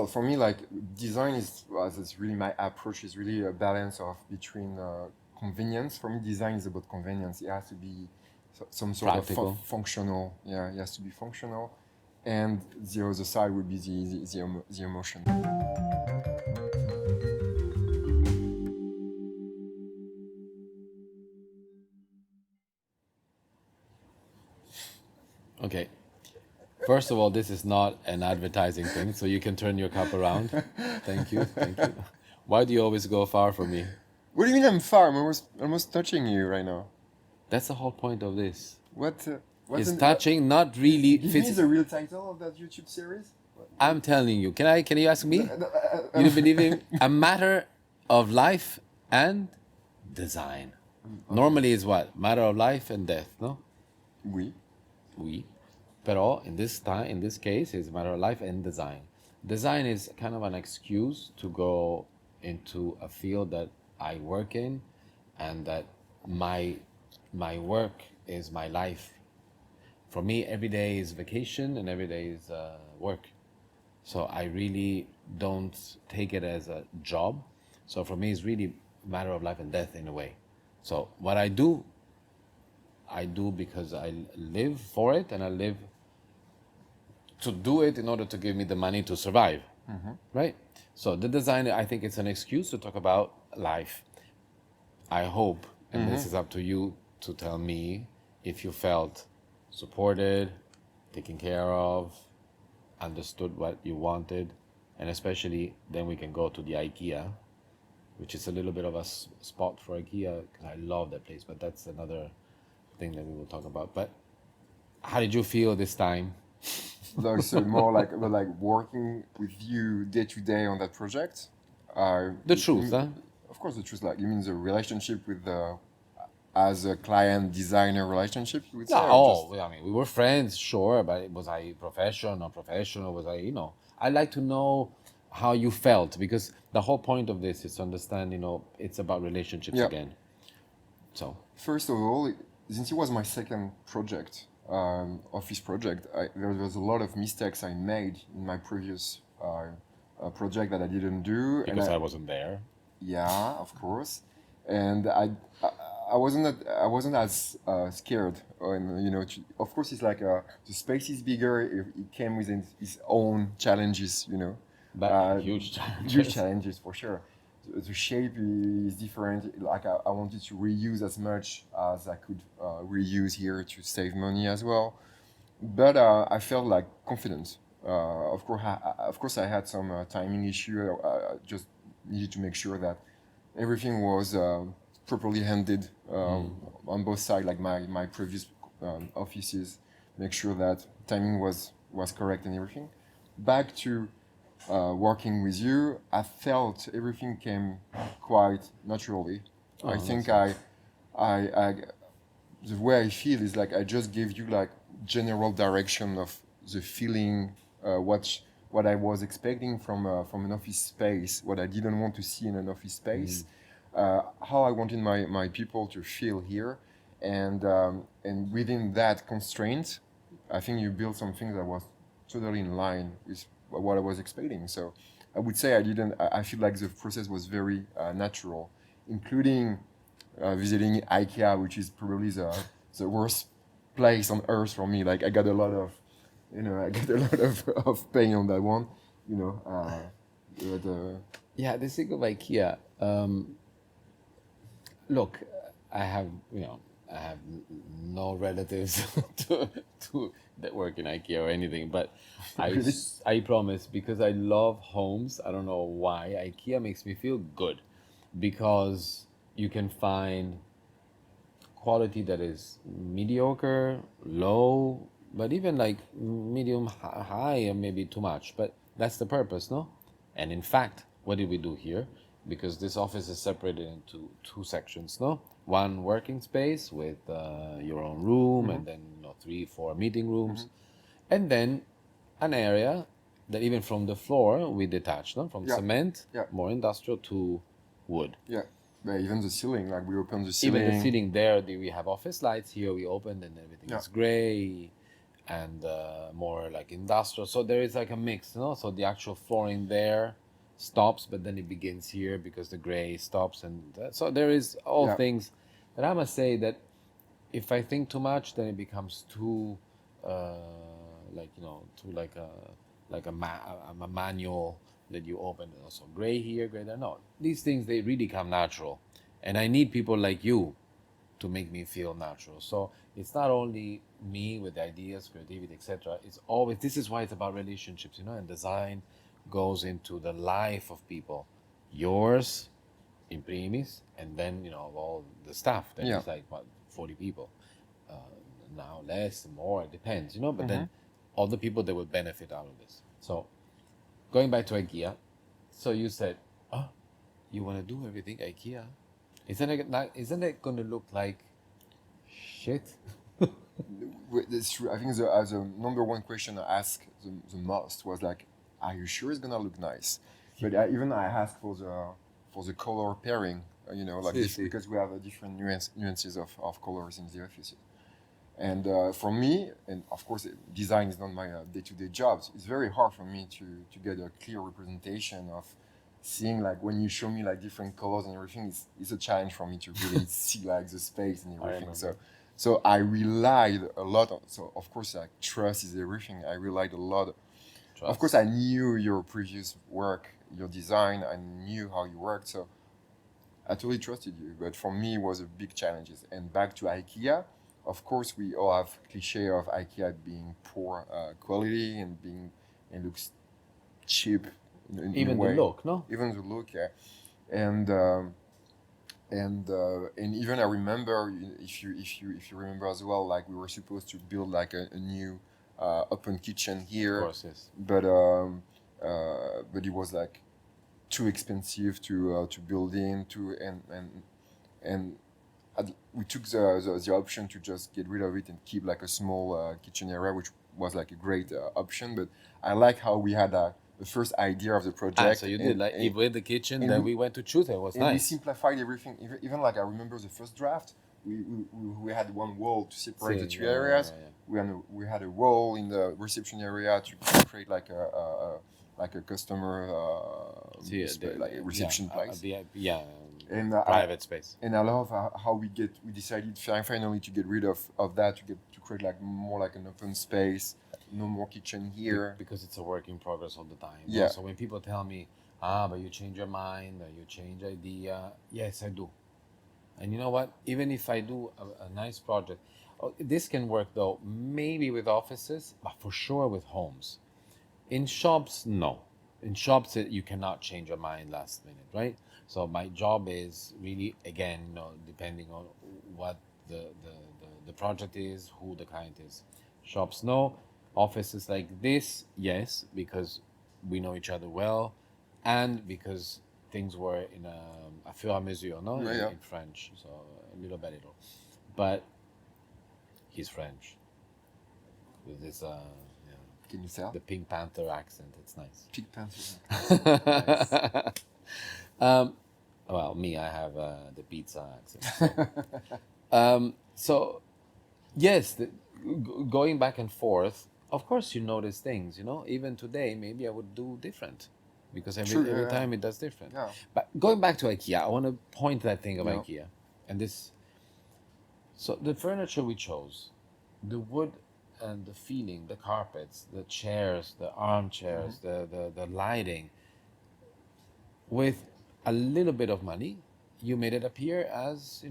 Well, for me, like design is, it's really my approach is really a balance of between convenience. For me, design is about convenience. It has to be some sort Practical. of functional. Yeah, it has to be functional, and the other side would be the emotion. Okay. First of all, this is not an advertising thing, so you can turn your cup around. Thank you. Thank you. Why do you always go far from me? What do you mean I'm far? I'm almost touching you right now. That's the whole point of this. What? It's touching, not really. Give me the real title of that YouTube series. I'm telling you. Can you ask me? You don't believe in a matter of life and design. Normally it's what? Matter of life and death, no? Oui. Oui. Pero in this case, it's a matter of life and design. Design is kind of an excuse to go into a field that I work in, and that my work is my life. For me, every day is vacation and every day is work. So I really don't take it as a job. So for me, it's really a matter of life and death in a way. So what I do because I live for it, and I live to do it in order to give me the money to survive, right? So the design, I think it's an excuse to talk about life. I hope, and this is up to you to tell me if you felt supported, taken care of, understood what you wanted, and especially then we can go to the IKEA, which is a little bit of a spot for IKEA, because I love that place, but that's another thing that we will talk about. But how did you feel this time? So more like working with you day to day on that project. The truth, huh? Of course, the truth. Like you mean the relationship with the as a client designer relationship. You would say, I mean, we were friends, sure, but was I professional, professional? Was I, I like to know how you felt, because the whole point of this is to understand, it's about relationships again. So first of all, since it was my second project, office project, there was a lot of mistakes I made in my previous project that I didn't do. Because I wasn't there. Yeah, of course. And I wasn't as scared. And, of course, it's like the space is bigger. It came with its own challenges, But huge challenges. Huge challenges for sure. The shape is different. Like I wanted to reuse as much as I could reuse here to save money as well. But I felt like confident. Of course, I had some timing issue. I just needed to make sure that everything was properly handed on both sides, like my previous offices. Make sure that timing was correct and everything. Back to working with you, I felt everything came quite naturally. I think the way I feel is like I just gave you like general direction of the feeling, what I was expecting from an office space, what I didn't want to see in an office space, how I wanted my people to feel here, and within that constraint, I think you built something that was totally in line with what I was expecting. So I would say I feel like the process was very natural, including visiting IKEA, which is probably the worst place on earth for me. Like I got a lot of pain on that one, Yeah, the thing of IKEA. Look, I have no relatives that work in IKEA or anything, but I promise, because I love homes. I don't know why IKEA makes me feel good, because you can find quality that is mediocre, low, but even like medium high, or maybe too much. But that's the purpose, no? And in fact, what did we do here? Because this office is separated into two sections, no? One working space with your own room, and then 3-4 meeting rooms, and then an area that even from the floor we detach, no? From cement, more industrial, to wood. Yeah. But even the ceiling, like we opened the ceiling. Even the ceiling there, we have office lights here. We opened and everything is gray. and more like industrial. So there is like a mix, So the actual flooring there stops, but then it begins here because the gray stops, and so there is all Yeah. things. But I must say that if I think too much, then it becomes too, uh, too like a manual that you open. Also, gray here, gray there. No, these things they really come natural, and I need people like you to make me feel natural. So it's not only me with ideas, creativity, etc. It's always this is why it's about relationships, and design goes into the life of people, yours in primis, and then all the staff. Then Yeah. it's like what 40 people, uh, now less, more, it depends, But Hmm. then all the people that will benefit out of this. So going back to IKEA, so you said, oh, you want to do everything IKEA? Isn't it going to look like shit? That's true. I think the number one question I asked the most was like, "Are you sure it's gonna look nice?" But even I asked for the color pairing. Like Si, si. because we have a different nuances of colors in the office. And for me, and of course, design is not my day-to-day job. So it's very hard for me to get a clear representation of seeing like when you show me like different colors and everything. It's a challenge for me to really see like the space and I everything. So remember. so I relied a lot on. So of course, like trust is everything. I relied a lot. Of course, Trust. I knew your previous work, your design. I knew how you worked. So I totally trusted you, but for me, it was a big challenge. And back to IKEA, of course, we all have cliche of IKEA being poor quality and being and looks cheap in a Even the way. look, no? Even the look, yeah. And and even I remember if you remember as well, like we were supposed to build like a new open kitchen Of here, course, yes. but it was like too expensive to build in to and we took the option to just get rid of it and keep like a small kitchen area, which was like a great option. But I like how we had the first idea of the Ah, so project you did like if with the kitchen, and then we went to choose. It was we nice. simplified everything. Even like I remember the first draft, we had one wall to separate the See, two yeah, yeah, areas. yeah, yeah. We had a wall in the reception area to create like a customer See, like a reception place. yeah, And private space. I love how we decided finally to get rid of that to create like more like an open space, no more kitchen here. Because it's a work in progress all the time. Yeah, So when people tell me, but you change your mind or you change idea, yes, I do. And you know what? Even if I do a nice project, this can work though, maybe with offices, but for sure with homes. In shops, no. In shops, you cannot change your mind last minute, right? So my job is really, again, depending on what the project is, who the client is. Shops, no. Offices like this, yes, because we know each other well, and because things were in a fur et à mesure, no, yeah, yeah. in French, so a little by little. But he's French with this, Can you tell? the Pink Panther accent. It's nice. Pig Panther. Nice. um, well, me, I have the pizza accent. So yes, going back and forth. Of course, you notice things. Even today, maybe I would do different, because True. every Yeah. time it does different. Yeah. But going back to IKEA, I want to point that thing of Yeah. IKEA, and this. So the furniture we chose, the wood and the feeling, the carpets, the chairs, the armchairs, the lighting, with a little bit of money, you made it appear as,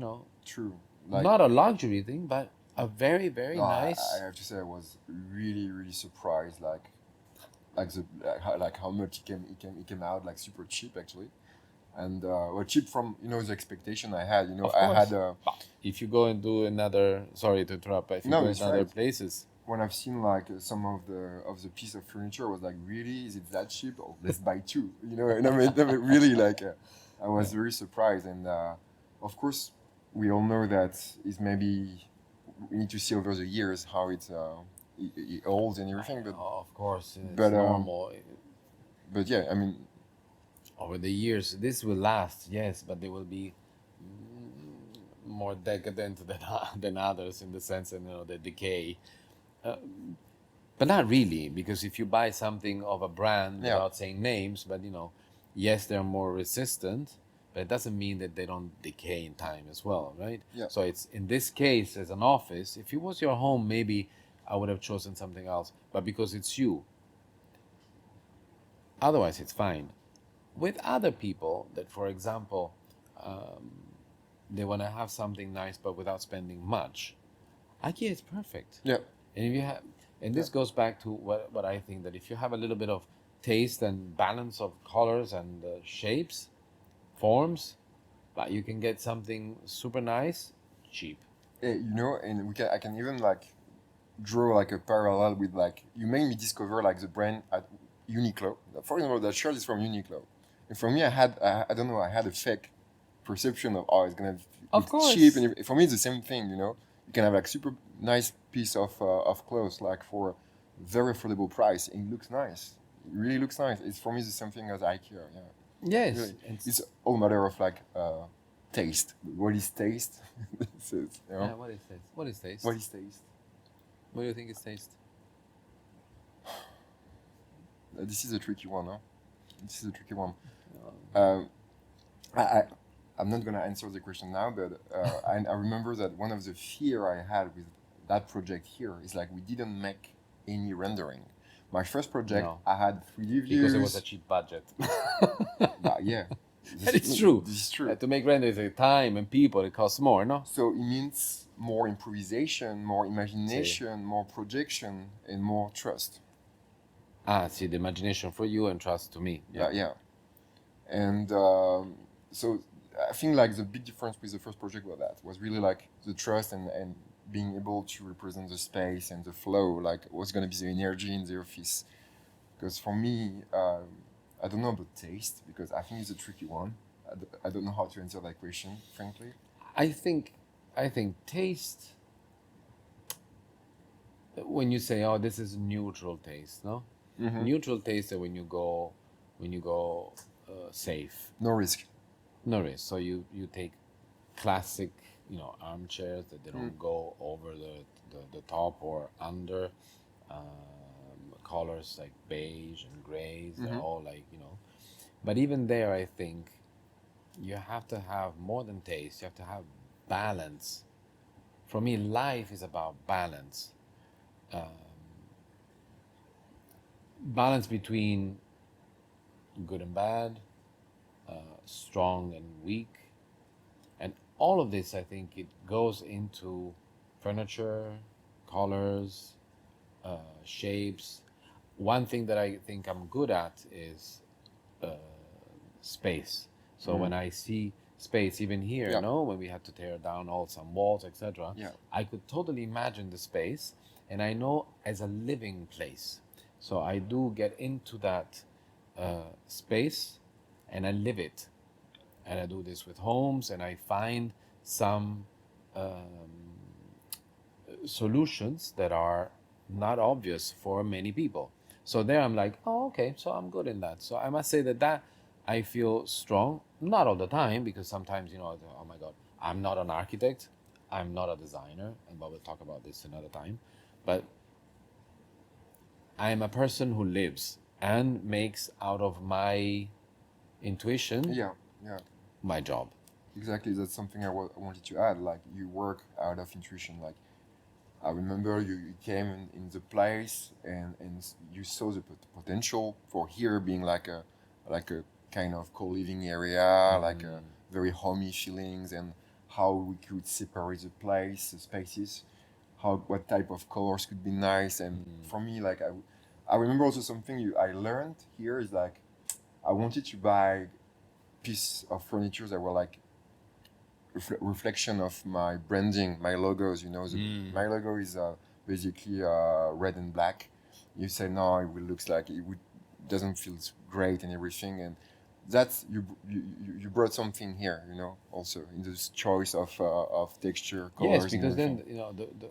True. Like not a luxury thing, but a very, very no, nice. I have to say I was really really surprised. Like how much it came out like super cheap actually, and well cheap from the expectation I had. Of I course. had If you go and do another, sorry to interrupt, but if you No, go in it's other right. places, When I've seen like some of the piece of furniture, I was like, really, is it that cheap? Oh, let's buy two. And I mean, really like I was Yeah. very surprised, and of course, we all know that is maybe we need to see over the years how it holds and everything, of course, it's but normal. yeah, I mean, Over the years, this will last, yes, but they will be more decadent than than others, in the sense of the decay. But not really, because if you buy something of a brand Yeah. without saying names, but yes, they're more resistant, but it doesn't mean that they don't decay in time as well, right? Yeah. So it's in this case as an office. If it was your home, maybe I would have chosen something else. But because it's you, otherwise it's fine. With other people that, for example, they want to have something nice but without spending much, IKEA is perfect. Yeah. And if you have, and this goes back to what I think, that if you have a little bit of taste and balance of colors and shapes, forms, but you can get something super nice, cheap. And I can even like draw like a parallel with like you made me discover like the brand at Uniqlo. For example, that shirt is from Uniqlo, and for me, I don't know, I had a fake perception of it's gonna Of look course. cheap, and for me, it's the same thing. You can have like super nice piece of clothes like for very affordable price, and it looks nice. It really looks nice. It's for me the same thing as IKEA. Yeah, Yes. really. It's all matter of like taste. What is taste? Yeah, what is taste? What is taste? What is taste? What do you think is taste? This is a tricky one, huh? This is a tricky one. Um, I'm not gonna answer the question now, but I remember that one of the fear I had with that project here is like we didn't make any rendering. My first project, No. I had 3D views. Because it was a cheap budget. Yeah. That is true. This is true. To make renders, time and people, it costs more, no? So it means more improvisation, more imagination, more projection, and more trust. See, the imagination for you and trust to me. Yeah. And so I think like the big difference with the first project was really like the trust and being able to represent the space and the flow, like what's going to be the energy in the office. Because for me, I don't know about taste, because I think it's a tricky one. I don't know how to answer that question, frankly. I think taste, when you say, oh, this is neutral taste, no? Mm-hmm. Neutral taste is when you go safe. No risk. No risk. So you take classic, armchairs that they don't go over the top or under. Colors like beige and grays, they're all like, But even there, I think you have to have more than taste. You have to have balance. For me, life is about balance. Balance between good and bad, strong and weak. And all of this, I think, it goes into furniture, colors, shapes. One thing that I think I'm good at is space. So when I see space, even here, when we had to tear down some walls, etc., I could totally imagine the space, and I know as a living place. So I do get into that space, and I live it. And I do this with homes, and I find some solutions that are not obvious for many people. So there I'm like, oh, okay, so I'm good in that. So I must say that I feel strong, not all the time, because sometimes, oh my God, I'm not an architect, I'm not a designer, and we'll talk about this another time. But I am a person who lives and makes out of my intuition my job. Exactly, that's something I wanted to add. Like you work out of intuition. Like I remember you came in the place and you saw the potential for here being like a kind of co-living area, like a very homey feelings, and how we could separate the spaces, what type of colors could be nice. And for me, like I remember also something I learned here is like I wanted to buy piece of furniture that were like reflection of my branding, my logos. My logo is basically red and black. You say no, it looks like doesn't feel great and everything, and that's you brought something here, also in this choice of texture, colors. Yes, because then the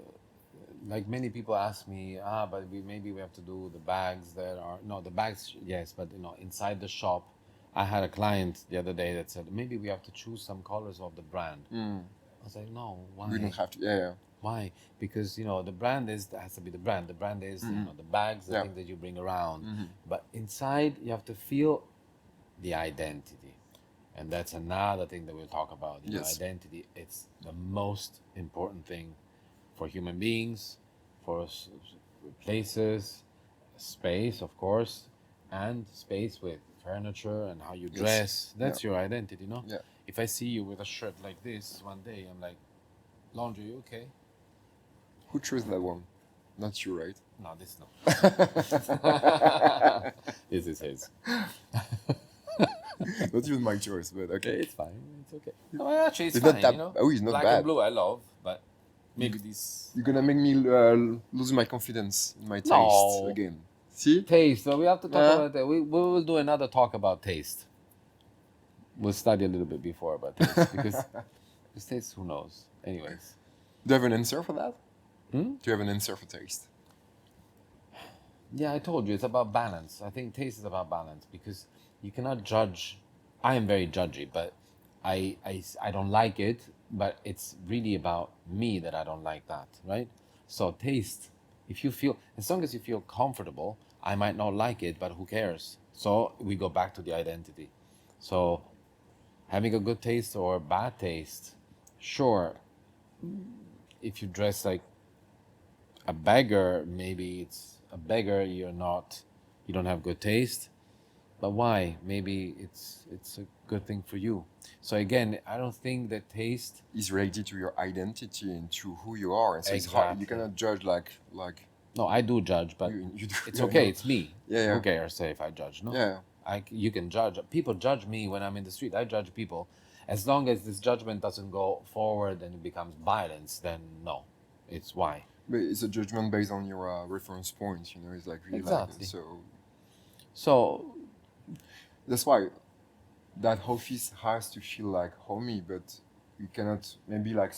like many people ask me, but maybe we have to do the bags that are the bags. Yes, but inside the shop. I had a client the other day that said, maybe we have to choose some colors of the brand. I was like, no, why? We don't have to, yeah. Why? Because the brand has to be the brand. The brand is the bags, the Yeah. thing that you bring around. But inside, you have to feel the identity, and that's another thing that we'll talk about. Yes. Identity. It's the most important thing for human beings, for places, space, of course, and space with furniture and how you Yes. dress. That's your identity, Yeah. If I see you with a shirt like this one day, I'm like, Laundry, you okay? Who chose that one? Not you, right? No, this no. This is his. Not even my choice, but okay. It's fine. It's okay. No, actually, it's It's fine. not that. Oh, it's not Black bad. and blue, I love, but maybe this You're gonna make me lose my confidence in my taste No. again. See? taste. So we have to talk Yeah. about that. We will do another talk about taste. We'll study a little bit before about taste because this taste, who knows? Anyways, Do you have an answer for that? Hmm? Do you have an answer for taste? yeah, I told you it's about balance. I think taste is about balance because you cannot judge. I am very judgy, but I don't like it. But it's really about me that I don't like that, right? So taste, if you feel, as long as you feel comfortable, I might not like it, but who cares? So we go back to the identity. So having a good taste or bad taste, sure. If you dress like a beggar, maybe it's a beggar. You don't have good taste. But why? Maybe it's a good thing for you. So again, I don't think that taste. Is related to your identity and to who you are, and so it's hard. You Exactly. cannot judge like No, I do judge, but you do. it's Yeah, okay. no. It's me. Yeah, yeah. Who cares? Say if I judge, no. Yeah. You can judge. People judge me when I'm in the street. I judge people. As long as this judgment doesn't go forward and it becomes violence, then no. It's why. But it's a judgment based on your reference points. It's like really Exactly. so So that's why that office has to feel like homey, but you cannot maybe like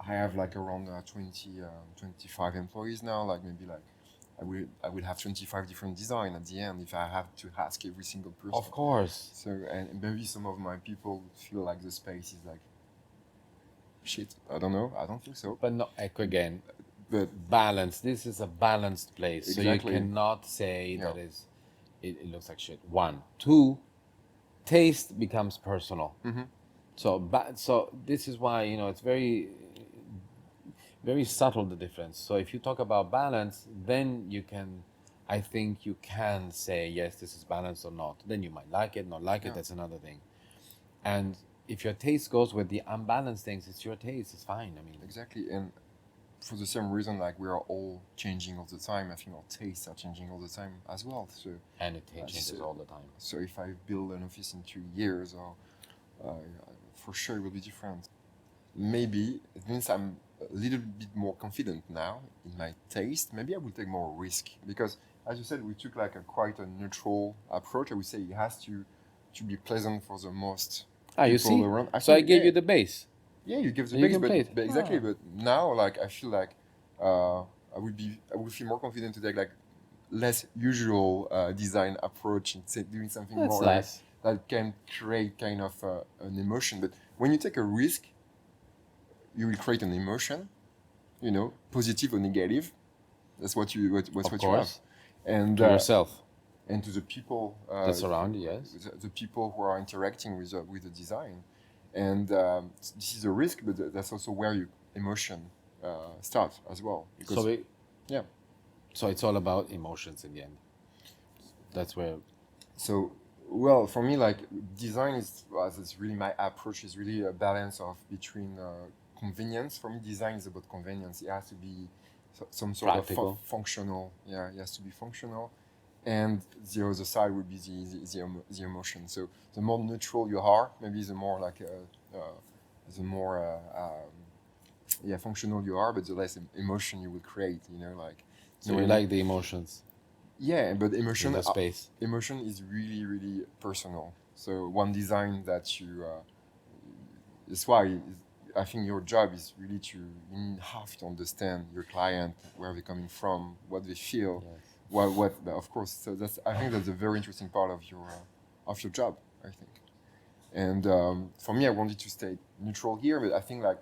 I have like around 25 employees now, like maybe like I will have 25 different design at the end if I have to ask every single person. of course. So and maybe some of my people feel like the space is like shit. I don't know. I don't think so. But no, again, But balance. This is a balanced place, so Exactly. you cannot say Yeah. that it looks like shit. One, two, taste becomes personal. Mhm. So this is why it's very very subtle, the difference. So if you talk about balance, then I think you can say yes, this is balanced or not. Then you might like it, not like it. Yeah. That's another thing. And if your taste goes with the unbalanced things, it's your taste. It's fine. I mean, Exactly, and for the same reason, like we are all changing all the time. I think our tastes are changing all the time as well. and it changes so- all the time. So if I build an office in 2 years, or for sure it will be different. Maybe it means I'm a little bit more confident now in my taste. Maybe I will take more risk because, as you said, we took like quite a neutral approach. I would say it has to be pleasant for the most You people see? around. So I think, gave yeah, you the base. yeah, you give the You base, can play it. but exactly. Ah. But now, like, I feel like I would feel more confident to take like less usual design approach and doing something That's more like, nice. that can create kind of an emotion. But when you take a risk, you will create an emotion, positive or negative. That's what you Of you have, course. and To yourself. and to the people That's around you, yes. the people who are interacting with the design, and this is a risk, but that's also where your emotion starts as well. Because yeah. So it's all about emotions in the end. That's where. So, well, for me, like design it's really my approach is really a balance of between convenience. For me, design is about convenience. It has to be some sort Practical. of functional. Yeah, it has to be functional, and the other side would be the emotion. So the more neutral you are, maybe the more like the more functional you are, but the less emotion you will create. Like. So you like the emotions Yeah, but in emotion the space. emotion is really really personal. So one design that you that's why I think your job is really you have to understand your client, where they're coming from, what they feel, Yes. what of course. So I think that's a very interesting part of your job, I think. And for me, I wanted to stay neutral here, but I think like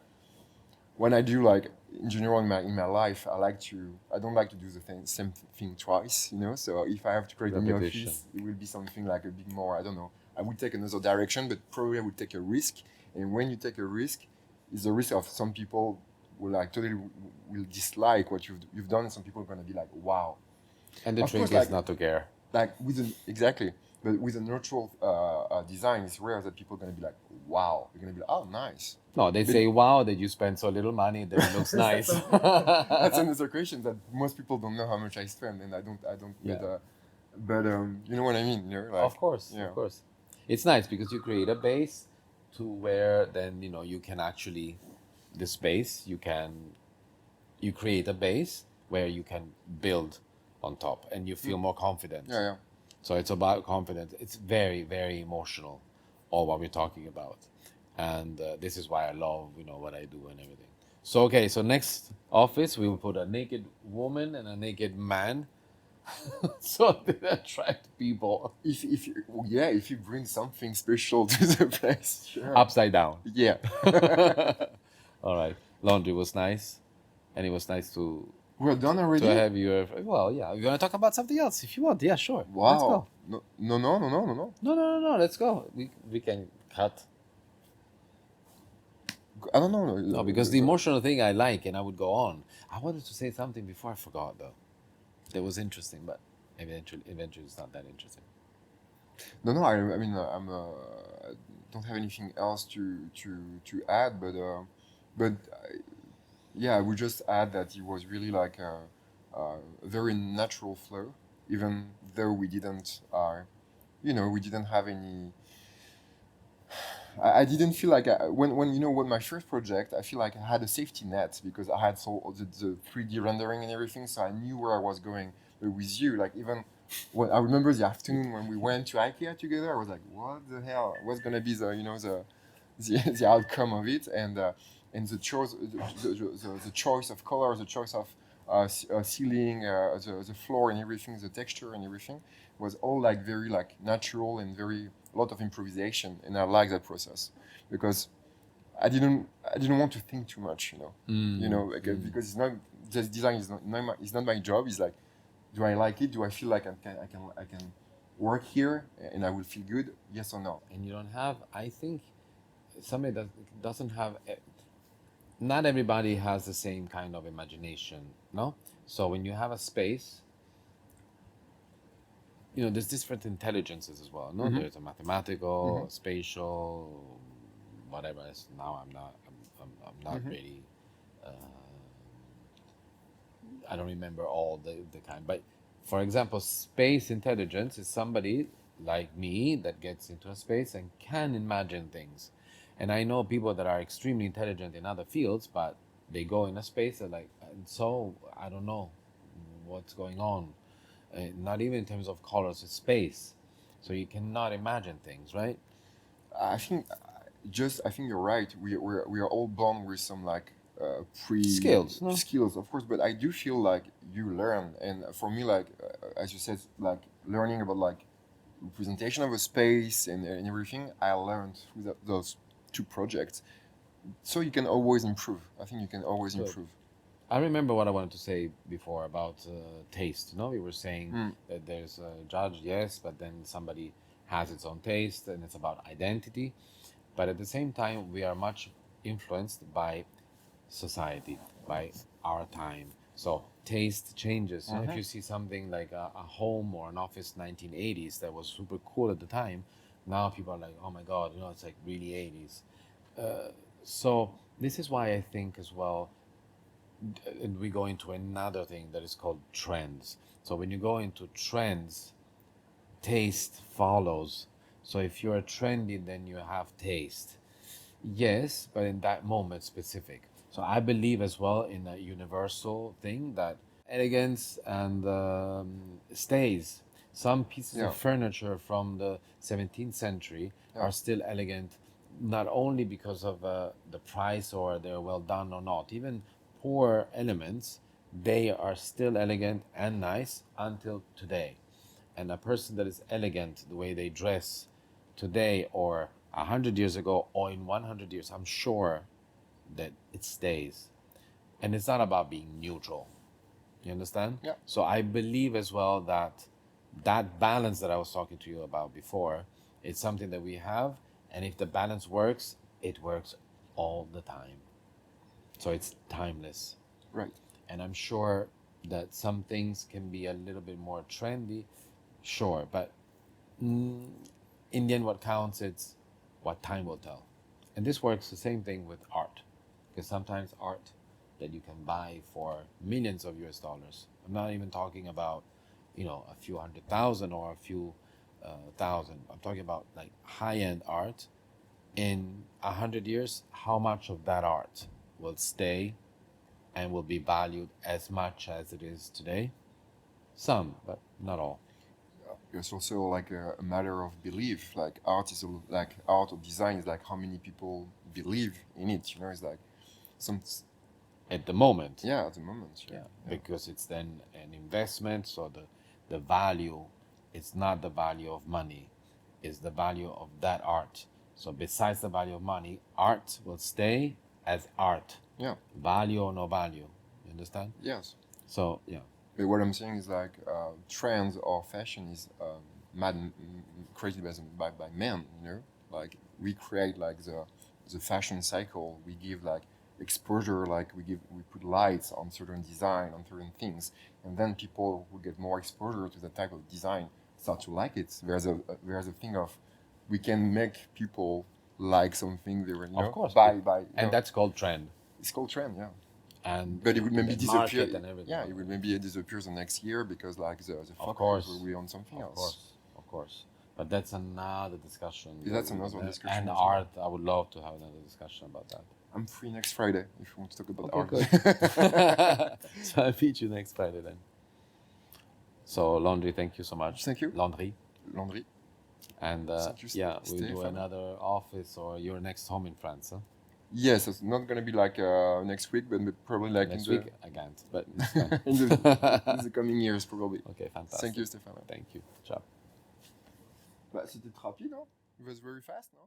when I do like in general in my life, I don't like to do same thing twice, you know. So if I have to create a new Repetition. office, it will be something like a bit more, I don't know. I would take another direction, but probably I would take a risk. And when you take a risk, it's the risk of some people will like totally will dislike what you've done. Some people are gonna be like, wow. And the Of trick course, is not to care. like with an exactly, but with a neutral design, it's rare that people are gonna be like, wow. They're gonna be like, oh, nice. No, they But say, wow, that you spend so little money, that it looks nice. that's another question that most people don't know how much I spend, and I don't. Yeah. But you know what I mean, you know, like Of course, yeah, of course. It's nice because you create a base to where then, you can actually, the space, you create a base where you can build on top and you feel more confident. yeah, yeah. So it's about confidence. It's very, very emotional, all what we're talking about. And this is why I love, what I do and everything. So, okay, so next office, we will put a naked woman and a naked man. So they attract people. If you bring something special to the place, sure. Upside down. Yeah. All right. Laundry was nice. And it was nice to We're done already. have your. Well, yeah. We're going to talk about something else if you want. Yeah, sure. Wow. Let's go. No, no, no, no, no, no, no. No. Let's go. We can cut. I don't know. No, because the emotional thing I like, and I would go on. I wanted to say something before I forgot, though. That was interesting, but eventually it's not that interesting. No. I mean, I don't have anything else to add, but yeah, I would just add that it was really like a very natural flow, even though we didn't, we didn't have any. I didn't feel like when my first project, I feel like I had a safety net because I had the 3D rendering and everything, so I knew where I was going. But with you, like even when I remember the afternoon when we went to IKEA together, I was like, what the hell? What's gonna be the outcome of it? And the choice the choice of colors, the choice of ceiling, the floor and everything, the texture and everything was all like very like natural and very a lot of improvisation, and I like that process because I didn't want to think too much, because it's not just design is it's not my job. It's like, do I like it? Do I feel like I can work here and I will feel good? Yes or no? And you don't have, I think, somebody that doesn't have, not everybody has the same kind of imagination, no? So when you have a space, there's different intelligences as well, no? Mhm. There's a mathematical, Mhm. spatial, whatever. Now I'm not Mhm. really, uh, I don't remember all the kind, but for example, space intelligence is somebody like me that gets into a space and can imagine things. And I know people that are extremely intelligent in other fields, but they go in a space and like, and so I don't know what's going on. Not even in terms of colors, it's space. So you cannot imagine things, right? I think I think you're right. We are all born with some like pre Skills, no? skills, of course, but I do feel like you learn, and for me, like as you said, like learning about like representation of a space and everything, I learned through those two projects. So you can always improve. I think you can always Good. improve. I remember what I wanted to say before about taste. We were saying Mm. that there's a judge, yes, but then somebody has its own taste, and it's about identity. But at the same time, we are much influenced by society, by our time. So taste changes. If you see something like a home or an office 1980s that was super cool at the time, now people are like, oh my God, it's like really 80s. So this is why I think as well, and we go into another thing that is called trends. So when you go into trends, taste follows. So if you're trendy, then you have taste. Yes, but in that moment specific. So I believe as well in a universal thing that elegance and stays. Some pieces Yeah. of furniture from the 17th century Yeah. are still elegant, not only because of the price or they're well done or not. Even poor elements, they are still elegant and nice until today. And a person that is elegant, the way they dress today or 100 years ago or in 100 years, I'm sure that it stays. And it's not about being neutral. You understand? Yeah. So I believe as well that that balance that I was talking to you about before, it's something that we have. And if the balance works, it works all the time. So it's timeless. Right. And I'm sure that some things can be a little bit more trendy, sure, but in the end, what counts is what time will tell. And this works the same thing with art, because sometimes art that you can buy for millions of US dollars. I'm not even talking about, a few 100,000 or a few thousand. I'm talking about like high-end art. In 100 years, how much of that art will stay and will be valued as much as it is today? Some, but not all. It's also like a matter of belief. Like art is like art or design is like how many people believe in it. It's like some. At the moment. Yeah, at the moment. Yeah, because it's then an investment. So the value, it's not the value of money, it's the value of that art. So besides the value of money, art will stay as art. Yeah. Value or no value. You understand? Yes. So yeah. But what I'm saying is like trends or fashion is created by men. Like we create like the fashion cycle. We give like exposure, like we put lights on certain design, on certain things, and then people who get more exposure to the type of design start to like it. There's a thing of we can make people like something they were Of course. by And that's called trend. it's called trend, yeah. And But it would maybe the disappear. market and everything. Yeah, it would maybe disappear the next year because like the focus course. will be on something else. Of course. But that's another discussion. Yeah, that's another discussion And as well. art, I would love to have another discussion about that. I'm free next Friday if you want to talk about Okay, art. good. So I'll meet you next Friday then. So Landry, thank you so much. Thank you. Landry. Landry. And Thank you, yeah, we'll do Stefano. another office or your next home in France. Huh? Yes, it's not gonna be like next week, but probably like Next in week, I can't, but in the coming years probably. Okay, fantastic. Thank you, Stefano. Thank you. Ciao. Bah, c'était rapide, hein? It was very fast, no?